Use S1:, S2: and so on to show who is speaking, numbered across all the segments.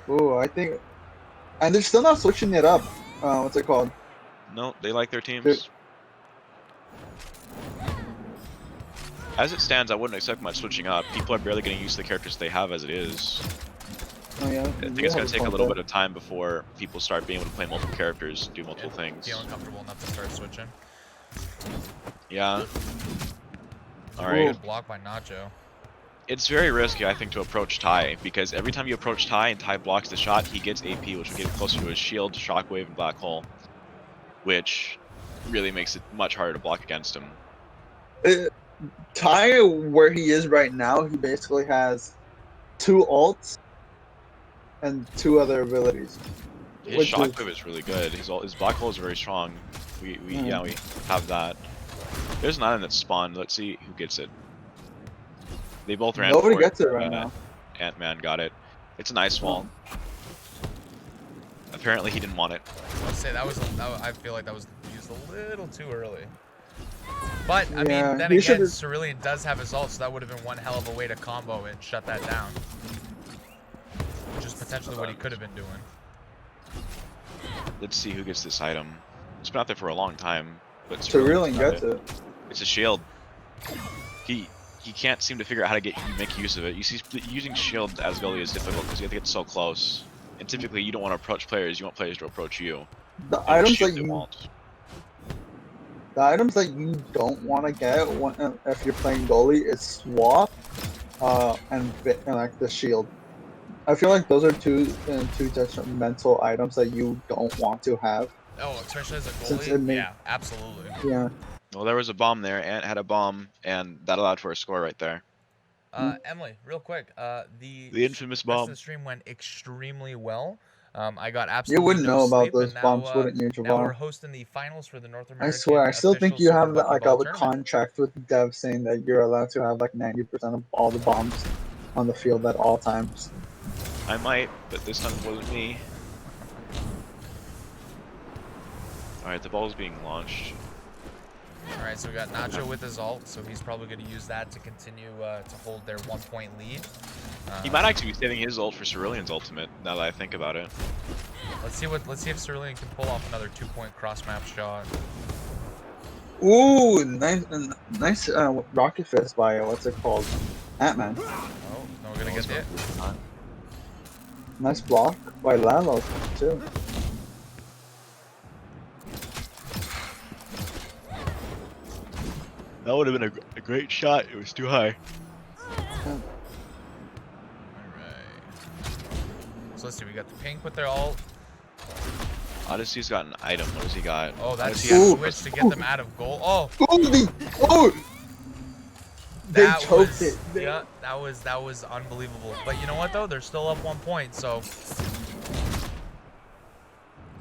S1: Ooh, I think, and they're still not switching it up. What's it called?
S2: No, they like their
S1: They're,
S2: teams. As it stands, I wouldn't expect much switching up. People are barely getting used to the characters they have as it is.
S1: oh yeah,
S2: I think
S1: you
S2: it's
S1: have
S2: going
S1: a
S2: to take a
S1: point
S2: little
S1: there.
S2: bit of time before people start being able to play multiple characters, do multiple
S3: And
S2: things.
S3: feeling comfortable enough to start switching.
S2: Yeah. All
S3: Really
S2: right.
S3: good block by Nacho.
S2: It's very risky, I think, to approach Ty, because every time you approach Ty and Ty blocks the shot, he gets AP, which will get closer to his shield, shockwave, and black hole, which really makes it much harder to block against him.
S1: Ty, where he is right now, he basically has 2 ults and 2 other abilities.
S2: His
S1: Which
S2: shockwave is really good. His black hole is very strong. We have that. There's an item that's spawned. Let's see who gets it. They both ran
S1: nobody
S2: for
S1: gets
S2: it.
S1: it right now.
S2: Ant-Man got it. It's an ice wall. Apparently he didn't want it.
S3: Let's say I feel like that was used a little too early. But I
S1: Yeah,
S3: mean, then
S1: he
S3: again,
S1: should've-
S3: Cerulean does have his ult, so that would have been one hell of a way to combo and shut that down. Which is potentially what he could have been doing.
S2: Let's see who gets this item. It's been out there for a long time, but
S1: Cerulean gets it.
S2: It's a shield. He can't seem to figure out how to make use of it. You see, using shield as goalie is difficult because you have to get so close. And typically, you don't want to approach players. You want players to approach you.
S1: The
S2: And
S1: items
S2: shield
S1: that
S2: they
S1: you
S2: won't.
S1: The items that you don't want to get if you're playing goalie is swap, and like the shield. I feel like those are two detrimental items that you don't want to have.
S3: Oh, especially as a
S1: Since
S3: goalie?
S1: it
S3: Yeah, absolutely.
S1: Yeah.
S2: Well, there was a bomb there. Ant had a bomb, and that allowed for a score right there.
S3: Emily, real quick, the
S2: infamous
S3: rest
S2: bomb.
S3: of the stream went extremely well. I got
S1: You
S3: absolutely
S1: wouldn't
S3: no
S1: know about
S3: sleep,
S1: those
S3: and
S1: bombs, wouldn't you,
S3: now we're
S1: Javon?
S3: hosting the finals for the North
S1: I
S3: American
S1: swear, I still think
S3: official
S1: you
S3: Super
S1: have like a
S3: Buckyball tournament.
S1: contract with the dev saying that you're allowed to have like 90% of all the bombs on the field at all times.
S2: I might, but this time it wasn't me. Alright, the ball's being launched.
S3: Alright, so we got Nacho with his ult, so he's probably going to use that to continue to hold their 1-point lead.
S2: He might actually be saving his ult for Cerulean's ultimate, now that I think about it.
S3: Let's see if Cerulean can pull off another 2-point cross-map shot.
S1: Ooh, nice rocket fist by what's it called? Ant-Man.
S3: Oh, no, we're going to get hit.
S1: Nice block by Lalo too.
S2: That would have been a great shot, it was too high.
S3: Alright. So let's see, we got the pink with their ult.
S2: Odyssey's got an item, what has he got?
S3: Oh, that's
S2: Odyssey
S3: the
S2: has-
S3: switch to get them out of goal. Oh!
S1: They
S3: That
S1: choked
S3: was,
S1: it.
S3: Yeah, that was unbelievable. But you know what though? They're still up 1 point, so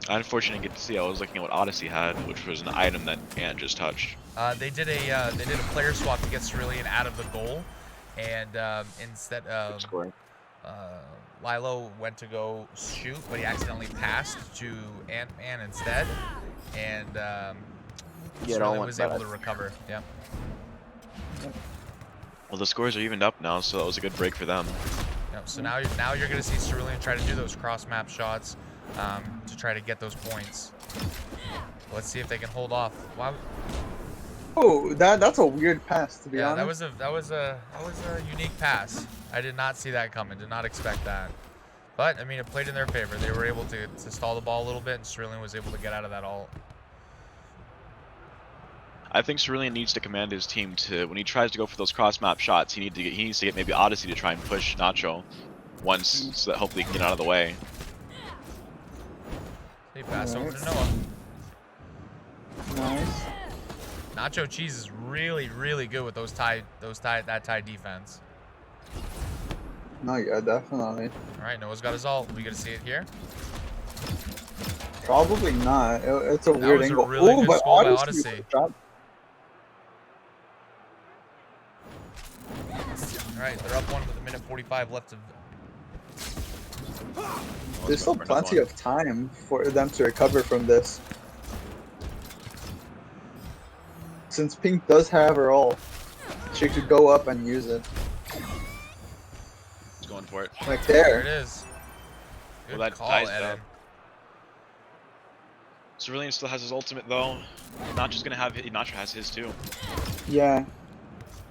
S2: I unfortunately didn't get to see. I was looking at what Odyssey had, which was an item that Ant just touched.
S3: they did a player swap to get Cerulean out of the goal, and instead Lilo went to go shoot, but he accidentally passed to Ant-Man instead, and Cerulean was able to recover. Yeah.
S2: Well, the scores are evened up now, so that was a good break for them.
S3: Yep, so now you're gonna see Cerulean try to do those cross-map shots to try to get those points. Let's see if they can hold off. Why?
S1: Oh, that's a weird pass to be honest.
S3: Yeah, that was a unique pass. I did not see that coming. Did not expect that. But I mean, it played in their favor. They were able to stall the ball a little bit, and Cerulean was able to get out of that ult.
S2: I think Cerulean needs to command his team to, when he tries to go for those cross-map shots, he needs to get maybe Odyssey to try and push Nacho once, so that hopefully he can get out of the way.
S3: They pass over to Noah.
S1: Nice.
S3: Nacho Cheese is really, really good with that tie defense.
S1: No, yeah, definitely.
S3: All right, Noah's got his ult. We gonna see it here?
S1: Probably not. It's a
S3: That
S1: weird
S3: was
S1: angle.
S3: a really good
S1: but
S3: score by
S1: Odyssey
S3: Odyssey.
S1: dropped.
S3: All right, they're up 1 with 1:45 left to.
S1: There's still plenty of time for them to recover from this. Since Pink does have her ult, she could go up and use it.
S2: He's going for it.
S1: Like
S3: There it
S1: there.
S3: is. Good
S2: that
S3: call,
S2: ties it
S3: Eden.
S2: up. Cerulean still has his ultimate though. Nacho's gonna have Nacho has his too.
S1: Yeah,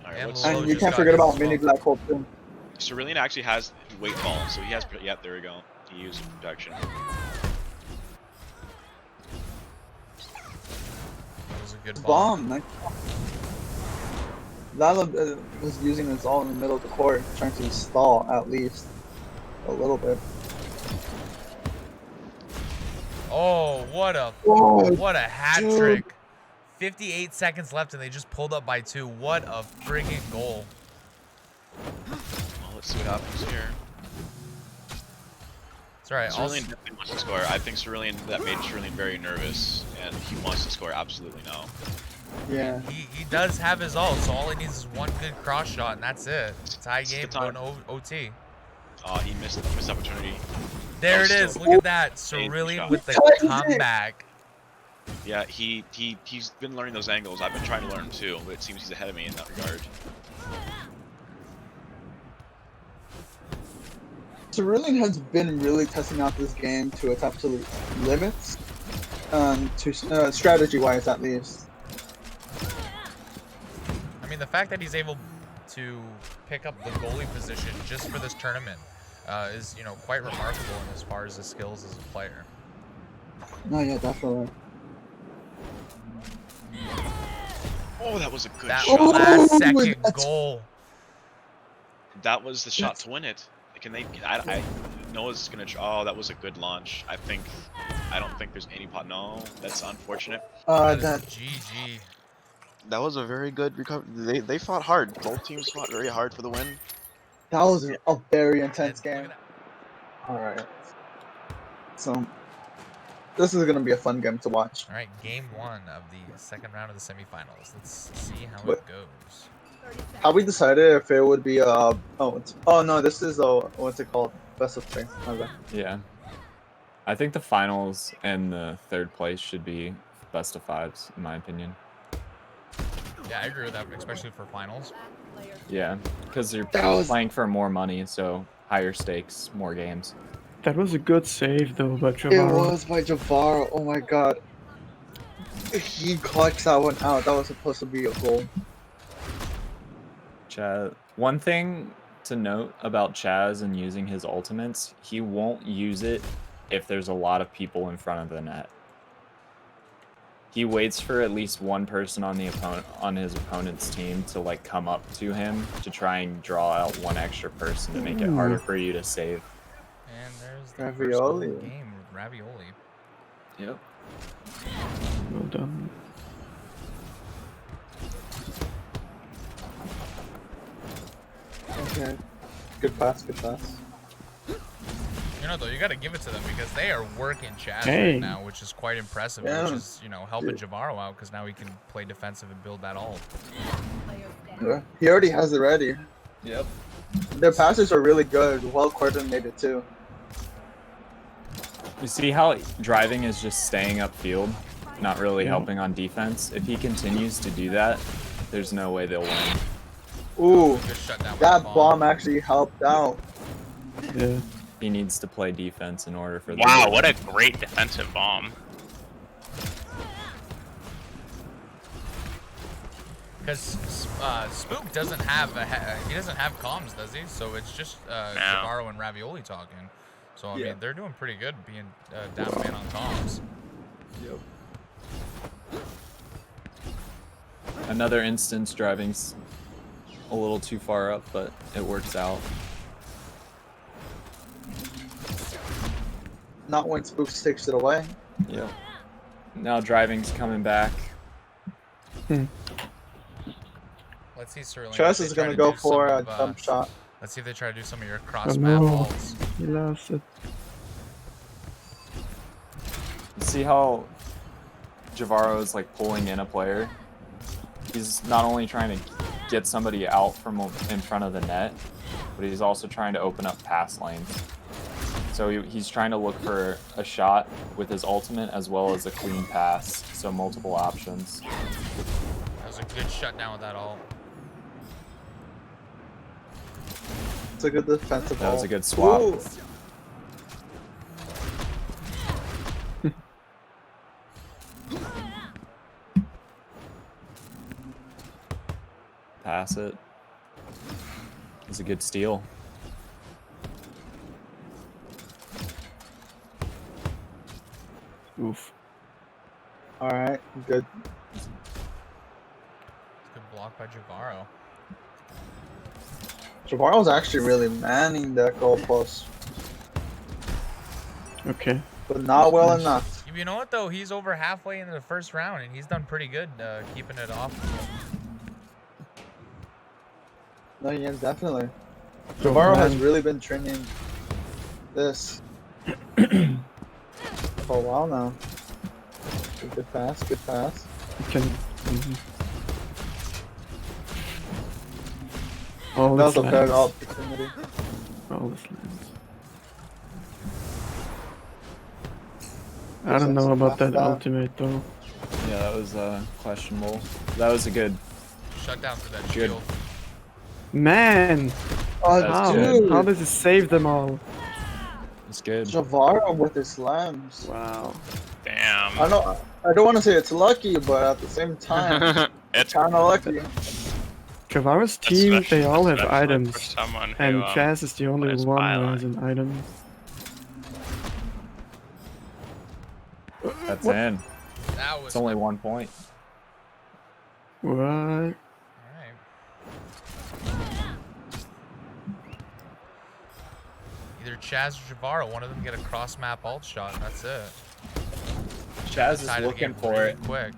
S2: Alright,
S3: And
S2: what's
S3: Lolo
S1: and you
S3: just
S1: can't
S3: got
S1: forget
S3: his
S1: about
S3: as
S1: Mini
S3: well.
S1: Black Hole too.
S2: Cerulean actually has weight ball, so he has. Yep, there we go. He used protection.
S3: That was a good bomb.
S1: Bomb. Like, Lala was using his all in the middle of the court, trying to stall at least a little bit.
S3: Oh, what a
S1: Oh,
S3: hat
S1: dude.
S3: trick. 58 seconds left and they just pulled up by 2. What a friggin' goal.
S2: Well, let's see what happens here.
S3: That's right.
S2: Cerulean definitely wants to score. I think Cerulean, that made Cerulean very nervous, and he wants to score absolutely now.
S1: Yeah.
S3: He does have his ult, so all he needs is one good cross shot, and that's it. Tie game, going OT.
S2: He missed opportunity.
S3: There it
S2: That
S3: is.
S2: was
S3: Look at that.
S2: amazing
S3: Cerulean
S2: shot.
S3: with the comeback.
S2: Yeah, he's been learning those angles. I've been trying to learn them too, but it seems he's ahead of me in that regard.
S1: Cerulean has been really testing out this game to its absolute limits, to strategy-wise at least.
S3: I mean, the fact that he's able to pick up the goalie position just for this tournament is, you know, quite remarkable in as far as his skills as a player.
S1: No, yeah, definitely.
S2: Oh, that was a good
S3: That
S2: shot.
S3: last second
S1: that's-
S3: goal.
S2: That was the shot to win it. Can they? I Noah's gonna. Oh, that was a good launch. I don't think there's any pot. No, that's unfortunate.
S3: That is GG.
S2: That was a very good recovery. They fought hard. Both teams fought very hard for the win.
S1: That was a very intense
S3: And look
S1: game.
S3: at
S1: Alright. So, this is going to be a fun game to watch.
S3: All right, game 1 of the second round of the semifinals. Let's see how
S1: What?
S3: it goes.
S1: Have we decided if it would be oh no, this is what's it called? Best of 3. Okay.
S4: Yeah. I think the finals and the third place should be best of 5s, in my opinion.
S3: Yeah, I agree with that, especially for finals.
S4: Yeah, because you're
S1: That was-
S4: playing for more money, so higher stakes, more games.
S5: That was a good save, though, by
S1: It
S5: Javaro.
S1: was by Javaro. Oh my god. He clutched that one out. That was supposed to be a goal.
S4: Chaz, one thing to note about Chaz and using his ultimates, he won't use it if there's a lot of people in front of the net. He waits for at least one person on his opponent's team to like come up to him to try and draw out one extra person to make it harder for you to save.
S3: And there's the first goal of the
S1: Ravioli.
S3: game with Ravioli.
S4: Yep.
S5: Well done.
S1: Okay. Good pass, good pass.
S3: You know, though, you got to give it to them because they are working Chaz
S5: Hey.
S3: right now, which is quite impressive.
S1: Yeah.
S3: Which is, you know, helping Javaro out because now he can play defensive and build that ult.
S1: Yeah. He already has it ready.
S4: Yep.
S1: Their passes are really good, well coordinated too.
S4: You see how driving is just staying upfield, not really
S5: Yeah.
S4: helping on defense? If he continues to do that, there's no way they'll win.
S1: Ooh,
S3: Good shutdown with
S1: that
S3: the
S1: bomb actually helped out.
S5: Yeah.
S4: He needs to play defense in order for
S6: Wow, what a great defensive bomb.
S3: Because Spook doesn't have he doesn't have comms, does he? So it's just Javaro and Ravioli talking. So I mean, they're doing pretty good being down man on comms.
S4: Another instance, driving's a little too far up, but it works out.
S1: Not when Spook takes it away.
S4: Yep. Now driving's coming back.
S3: Let's see Sterling.
S1: Chess
S3: if
S1: is
S3: they try
S1: gonna
S3: to
S1: go
S3: do
S1: for
S3: some
S1: a
S3: of,
S1: jump shot.
S3: Let's see if they try to do some of your
S5: Oh,
S3: cross map
S5: no.
S3: ults.
S5: He lost it.
S4: See how Javaro is like pulling in a player? He's not only trying to get somebody out from in front of the net, but he's also trying to open up pass lanes. So he's trying to look for a shot with his ultimate as well as a clean pass, so multiple options.
S3: That was a good shutdown with that ult.
S1: It's a good defensive
S4: That was
S1: ball.
S4: a good swap.
S1: Ooh.
S4: pass it. It's a good steal.
S5: Oof.
S1: All right, good.
S3: It's a good block by Javaro.
S1: Javaro's actually really manning that goalpost,
S5: Okay.
S1: but not well
S5: Nice.
S1: enough.
S3: You know what though? He's over halfway into the first round, and he's done pretty good keeping it off.
S1: No, yeah, definitely.
S5: Oh,
S1: Javaro has
S5: man.
S1: really been training this for a while now. Good pass, good pass.
S5: You can. All
S1: That
S5: this
S1: was a better
S5: lands.
S1: opportunity.
S5: All this lands. I don't know about that ultimate though.
S4: Yeah, that was questionable. That was a good.
S3: Shutdown for that
S4: Good.
S3: shield.
S5: Man,
S1: Oh,
S4: That's
S1: dude!
S5: how does it save them all?
S4: It's good.
S1: Javaro with his slams.
S5: Wow.
S6: Damn.
S1: I don't want to say it's lucky, but at the same time,
S6: It's
S1: kind of lucky.
S5: Javaro's team, they all have
S6: especially for
S5: items,
S6: someone who,
S5: and Chaz is the only
S6: plays
S5: one who
S6: Byline.
S5: has an item.
S4: That's
S5: What?
S4: in.
S3: That was
S4: It's only 1 point.
S5: What?
S3: Alright. Either Chaz or Javaro, one of them get a cross map ult shot, and that's it.
S4: Chaz is
S3: Decided the
S4: looking
S3: game
S4: for
S3: really
S4: it.
S3: quick.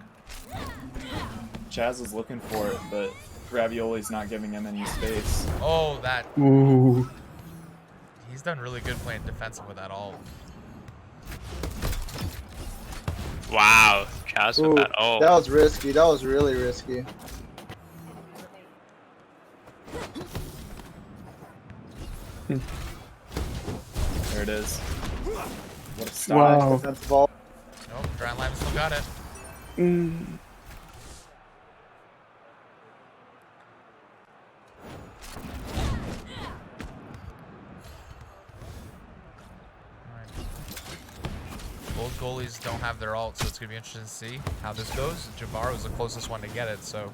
S4: Chaz is looking for it, but Ravioli's not giving him any space.
S3: Oh, that
S5: Ooh.
S3: he's done really good playing defensive with that ult.
S6: Wow, Chaz with
S1: Ooh,
S6: that. Oh,
S1: that was risky. That was really risky.
S4: There it is. What a stop.
S5: Wow.
S1: Defensive ball.
S3: Nope, Grand Lime still got it.
S5: Mm.
S3: Both goalies don't have their ult, so it's gonna be interesting to see how this goes. Javaro is the closest one to get it, so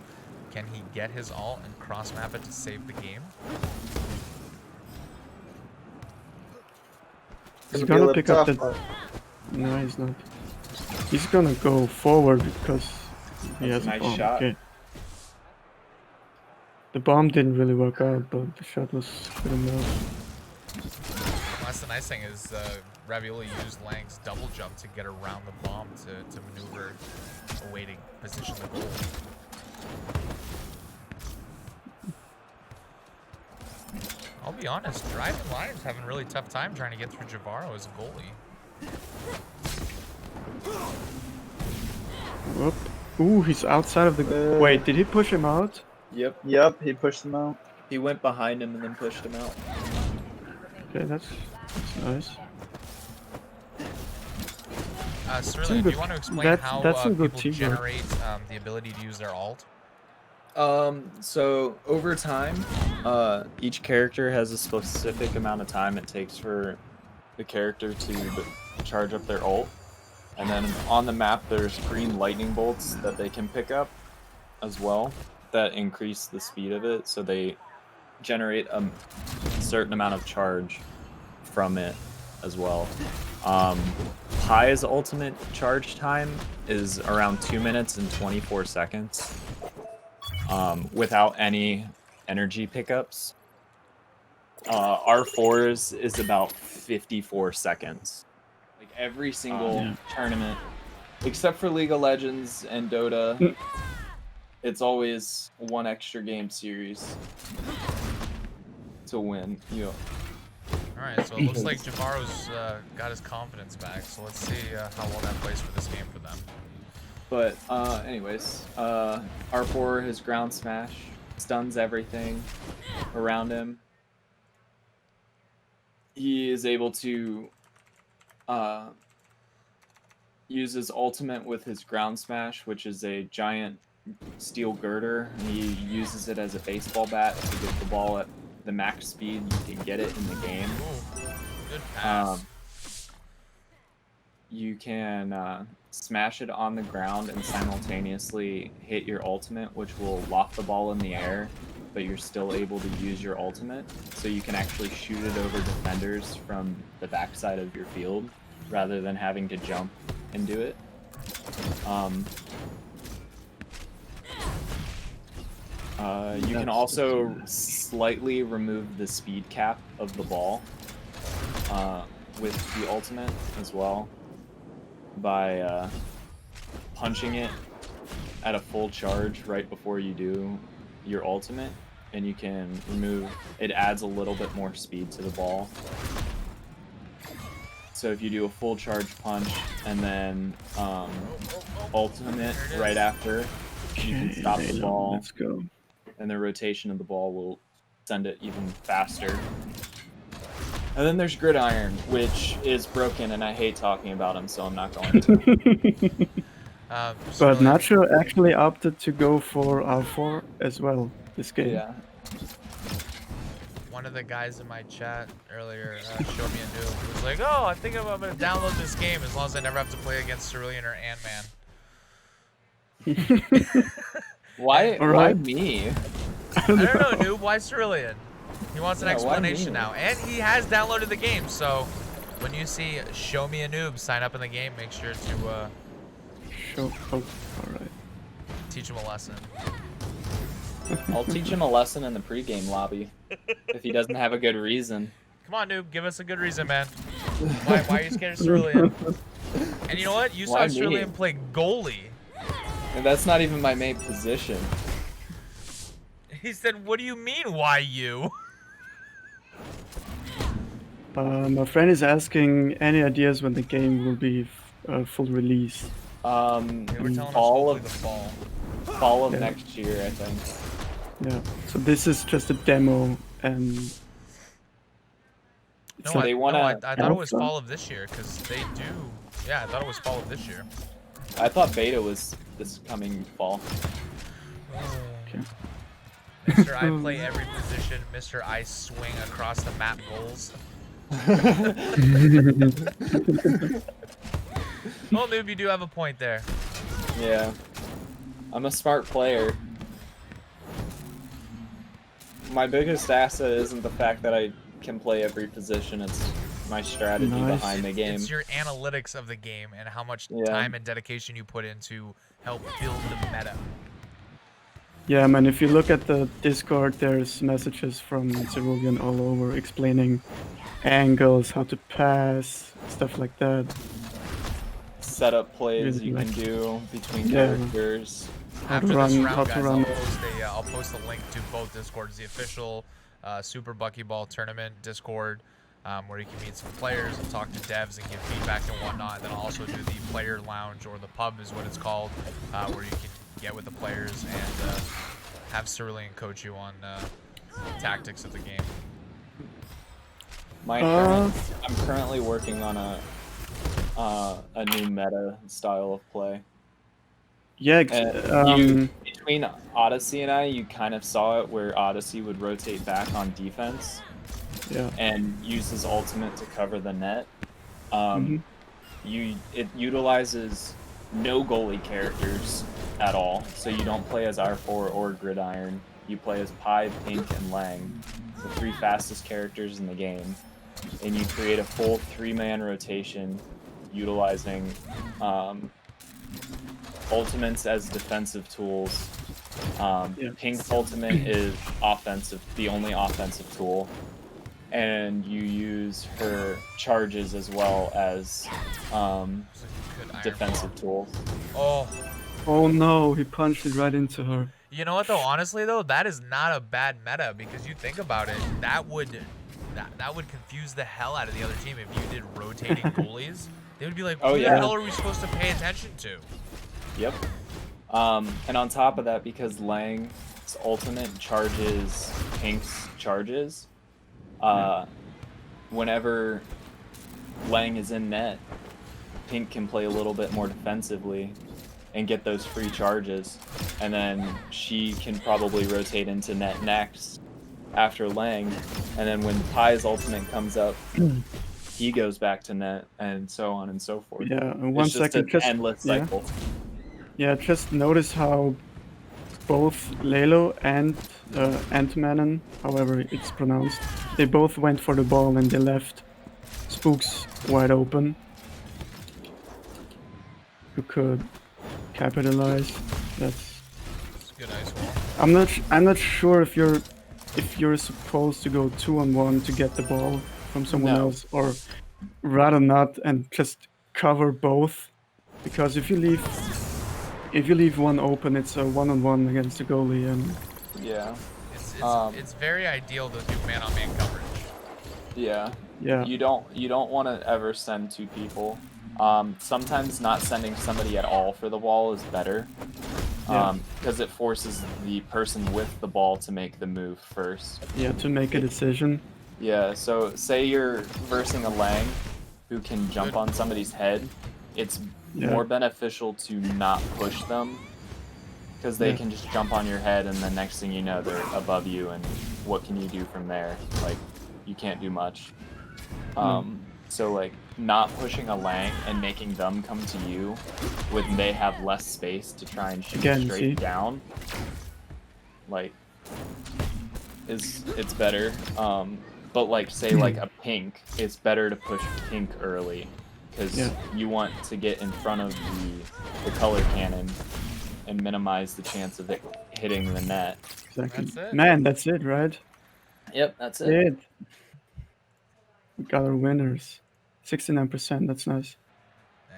S3: can he get his ult and cross map it to save the game?
S5: He's
S1: It's
S5: gonna
S1: be a
S5: pick up
S1: little
S5: the.
S1: tough,
S5: No, he's not. He's gonna go forward because he
S4: That's
S5: has
S4: a
S5: a
S4: nice
S5: bomb.
S4: shot.
S5: Okay. The bomb didn't really work out, but the shot was good enough.
S3: Well, that's the nice thing is Ravioli used Lang's double jump to get around the bomb to maneuver awaiting position the goal. I'll be honest, Driving Lions having a really tough time trying to get through Javaro as a goalie.
S5: Whoop. Ooh, he's outside of the. Wait, did he push him out?
S4: Yep.
S1: Yep, he pushed them out.
S4: He went behind him and then pushed him out.
S5: Okay, that's nice.
S3: Sterling, do
S5: good-
S3: you want to explain
S5: that's-
S3: how
S5: that's some good
S3: people
S5: teamwork.
S3: generate the ability to use their ult?
S4: So over time, each character has a specific amount of time it takes for the character to charge up their ult. And then on the map, there's green lightning bolts that they can pick up as well that increase the speed of it. So they generate a certain amount of charge from it as well. High's ultimate charge time is around 2 minutes and 24 seconds. Without any energy pickups. R4's is about 54 seconds. Like every single
S5: Yeah.
S4: tournament, except for League of Legends and Dota, it's always one extra game series to win. You know,
S3: Alright, so it looks like Javaro's got his confidence back, so let's see how well that plays for this game for them.
S4: but anyways, R4 his ground smash stuns everything around him. He is able to use his ultimate with his ground smash, which is a giant steel girder. And he uses it as a baseball bat to get the ball at the max speed you can get it in the game.
S3: Ooh, good pass.
S4: You can smash it on the ground and simultaneously hit your ultimate, which will loft the ball in the air but you're still able to use your ultimate, so you can actually shoot it over defenders from the backside of your field rather than having to jump and do it. You can also slightly remove the speed cap of the ball with the ultimate as well by punching it at a full charge right before you do your ultimate, and you can remove it. Adds a little bit more speed to the ball. So if you do a full charge punch and then ultimate right after, you can stop the ball.
S5: Let's go.
S4: And the rotation of the ball will send it even faster. And then there's Gridiron, which is broken, and I hate talking about him, so I'm not going to.
S5: But Nacho actually opted to go for R4 as well this game.
S4: Yeah.
S3: One of the guys in my chat earlier showed me a noob. Was like, oh, I think I'm going to download this game as long as I never have to play against Cerulean or Ant-Man.
S4: Why me?
S3: I don't know, noob. Why Cerulean? He wants an explanation now. And he has downloaded the game, so when you see Show Me a Noob sign up in the game, make sure to
S5: alright.
S3: Teach him a lesson.
S4: I'll teach him a lesson in the pregame lobby if he doesn't have a good reason.
S3: Come on, noob. Give us a good reason, man. Why are you scared of Cerulean? And you know what? You saw Cerulean play goalie.
S4: And that's not even my main position.
S3: He said, what do you mean, why you?
S5: My friend is asking any ideas when the game will be full release.
S4: Fall of next year, I think.
S5: Yeah, so this is just a demo, and
S3: no, I thought it was fall of this year, because they do. Yeah, I thought it was fall of this year.
S4: I thought beta was this coming fall.
S5: Okay.
S3: Mr. I play every position. Mr. I swing across the map goals. Well, noob, you do have a point there.
S4: Yeah. I'm a smart player. My biggest asset isn't the fact that I can play every position, it's my strategy behind the game.
S3: It's your analytics of the game and how much time and dedication you put in to help build the meta.
S5: Yeah, man, if you look at the Discord, there's messages from Cerulean all over explaining angles, how to pass, stuff like that.
S4: Setup plays you can do between characters.
S3: After this round, guys, I'll post a link to both Discords, the official Super Buckyball tournament Discord, where you can meet some players and talk to devs and give feedback and whatnot. And then I'll also do the player lounge, or the pub is what it's called, where you can get with the players and have Cerulean coach you on tactics of the game.
S4: I'm currently working on a new meta style of play.
S5: Yeah,
S4: between Odyssey and I, you kind of saw it where Odyssey would rotate back on defense, and use his ultimate to cover the net. It utilizes no goalie characters at all, so you don't play as R4 or Gridiron. You play as Pi, Pink, and Lang, the 3 fastest characters in the game, and you create a full 3-man rotation utilizing ultimates as defensive tools. Pink's ultimate is offensive, the only offensive tool, and you use her charges as well as defensive tools.
S5: Oh no, he punched it right into her.
S3: You know what though, honestly though, that is not a bad meta, because you think about it, that would confuse the hell out of the other team if you did rotating goalies. They would be like, what the hell are we supposed to pay attention to?
S4: Yep. And on top of that, because Lang's ultimate charges Pink's charges, whenever Lang is in net, Pink can play a little bit more defensively and get those free charges, and then she can probably rotate into net next after Lang, and then when Pi's ultimate comes up, he goes back to net, and so on and so forth.
S5: Yeah, and one second,
S4: just an endless cycle.
S5: Yeah, just notice how both Lelo and Antmannen, however it's pronounced, they both went for the ball and they left Spooks wide open, who could capitalize. That's.
S3: It's a good ice wall.
S5: I'm not sure if you're supposed to go 2-on-1 to get the ball from someone
S4: No.
S5: else, or rather not and just cover both, because if you leave one open, it's a 1-on-1 against the goalie, and
S4: Yeah.
S3: It's very ideal to do man-on-man coverage.
S4: Yeah.
S5: yeah,
S4: You don't want to ever send two people. Sometimes not sending somebody at all for the wall is better. Because it forces the person with the ball to make the move first.
S5: yeah, to make a decision.
S4: Yeah, so say you're versing a Lang who can jump on somebody's head, it's more beneficial to not push them, because they can just jump on your head and the next thing you know they're above you, and what can you do from there? Like, you can't do much. So like not pushing a Lang and making them come to you when they have less space to try and shoot straight down, like, it's better. But like say like a pink, it's better to push pink early, because you want to get in front of the color cannon and minimize the chance of it hitting the net.
S5: Exactly.
S3: That's it.
S5: Man, that's it, right?
S4: Yep, that's it.
S5: We got our winners. 69%, that's nice.